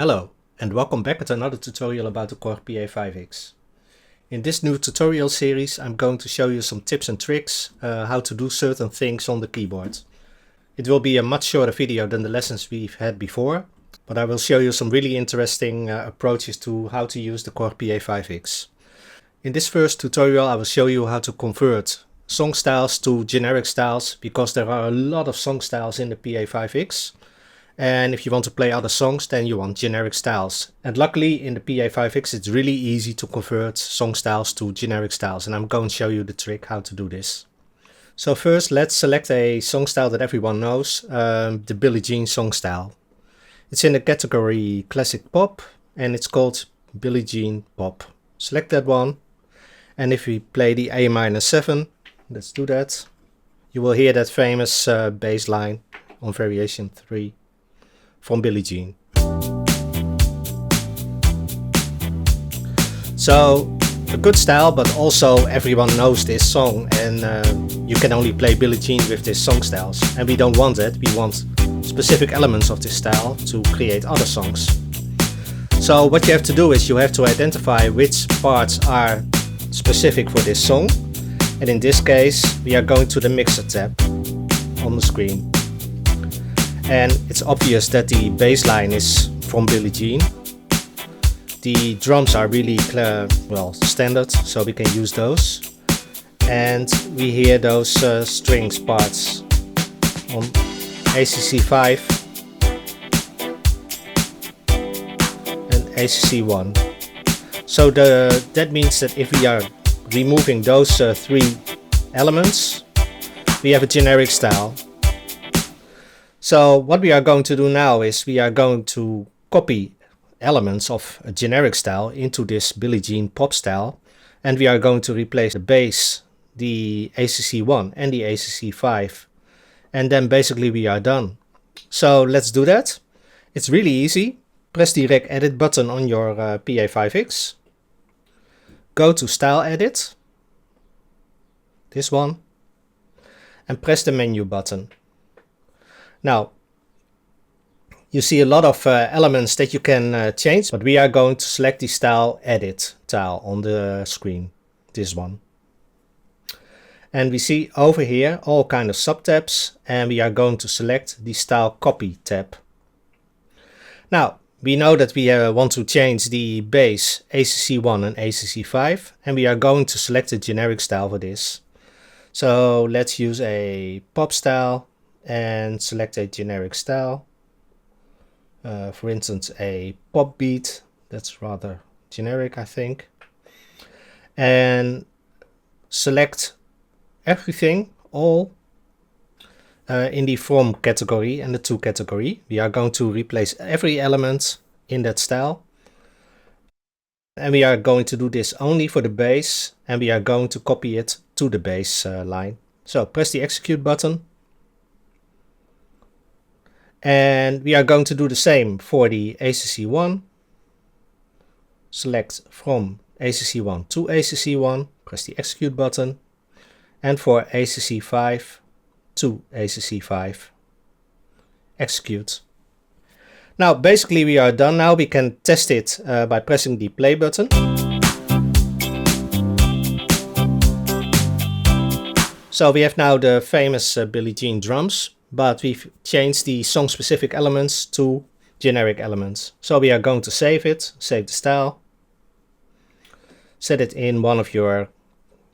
Hello, and welcome back at another tutorial about the Korg Pa5X. In this new tutorial series I'm going to show you some tips and tricks how to do certain things on the keyboard. It will be a much shorter video than the lessons we've had before, but I will show you some really interesting approaches to how to use the Korg Pa5X. In this first tutorial I will show you how to convert song styles to generic styles, because there are a lot of song styles in the Pa5X. And if you want to play other songs, then you want generic styles. And luckily in the Pa5X it's really easy to convert song styles to generic styles, and I'm going to show you the trick how to do this. So first let's select a song style that everyone knows, the Billie Jean song style. It's in the category Classic Pop and it's called Billie Jean Pop. Select that one, and if we play the A minor 7, let's do that, you will hear that famous bass line on variation 3. From Billie Jean. So a good style, but also everyone knows this song, and you can only play Billie Jean with this song styles, and we don't want that. We want specific elements of this style to create other songs. So what you have to do is you have to identify which parts are specific for this song, and in this case we are going to the mixer tab on the screen. And it's obvious that the bass line is from Billie Jean. The drums are really standard, so we can use those. And we hear those strings parts on ACC5 and ACC1. So that means that if we are removing those three elements, we have a generic style. So what we are going to do now is we are going to copy elements of a generic style into this Billie Jean pop style, and we are going to replace the bass, the ACC1 and the ACC5, and then basically we are done. So let's do that. It's really easy. Press the Rec Edit button on your Pa5X. Go to Style Edit, this one, and press the menu button. Now, you see a lot of elements that you can change, but we are going to select the Style Edit tile on the screen, this one. And we see over here all kind of subtabs, and we are going to select the Style Copy tab. Now, we know that we want to change the bass ACC1 and ACC5, and we are going to select a generic style for this. So let's use a pop style and select a generic style, for instance a pop beat. That's rather generic, I think, and select everything, all in the From category and the To category. We are going to replace every element in that style, and we are going to do this only for the bass, and we are going to copy it to the bass line. So press the Execute button. And we are going to do the same for the ACC1. Select from ACC1 to ACC1, press the Execute button. And for ACC5 to ACC5, execute. Now basically we are done now. We can test it by pressing the play button. So we have now the famous Billie Jean drums, but we've changed the song specific elements to generic elements. So we are going to save it, save the style, set it in one of your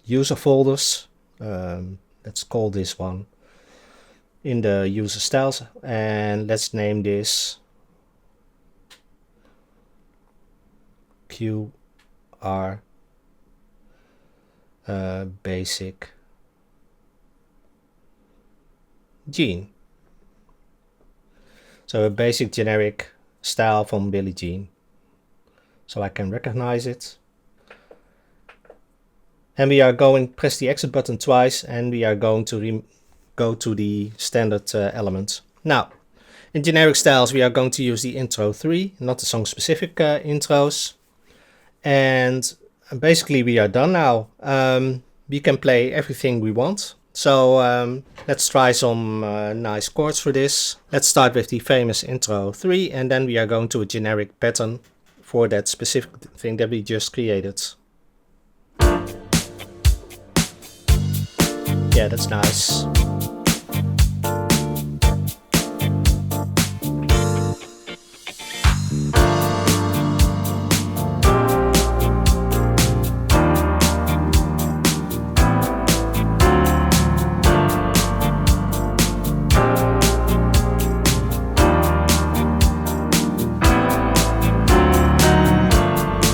user folders. Let's call this one in the user styles, and let's name this QR basic Jean. So a basic generic style from Billie Jean. So I can recognize it. And we are going, press the exit button twice, and we are going to go to the standard elements. Now, in generic styles we are going to use the intro 3, not the song specific intros. And basically we are done now. We can play everything we want. So let's try some nice chords for this. Let's start with the famous intro 3, and then we are going to a generic pattern for that specific thing that we just created. Yeah, that's nice.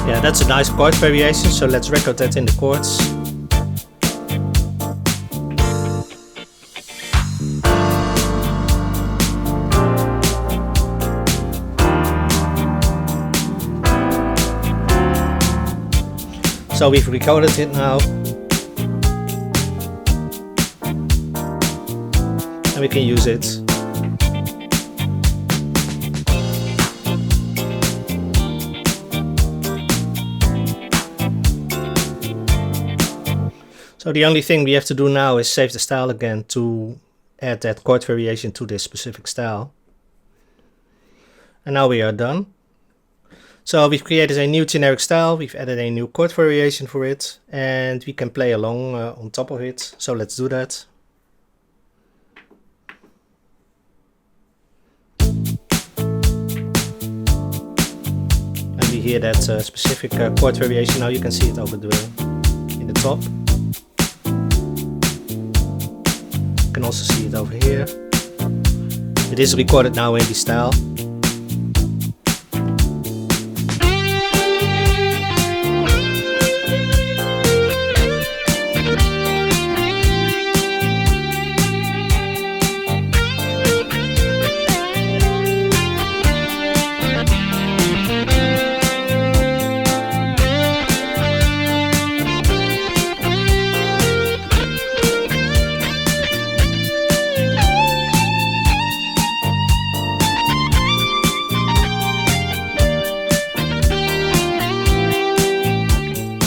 Yeah, that's a nice chord variation, so let's record that in the chords. So we've recorded it now, and we can use it. So the only thing we have to do now is save the style again to add that chord variation to this specific style. And now we are done. So we've created a new generic style, we've added a new chord variation for it, and we can play along on top of it. So let's do that. And we hear that specific chord variation. Now you can see it over in the top. You can also see it over here. It is recorded now in the style.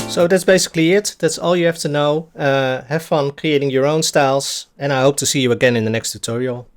So that's basically it. That's all you have to know. Have fun creating your own styles, and I hope to see you again in the next tutorial.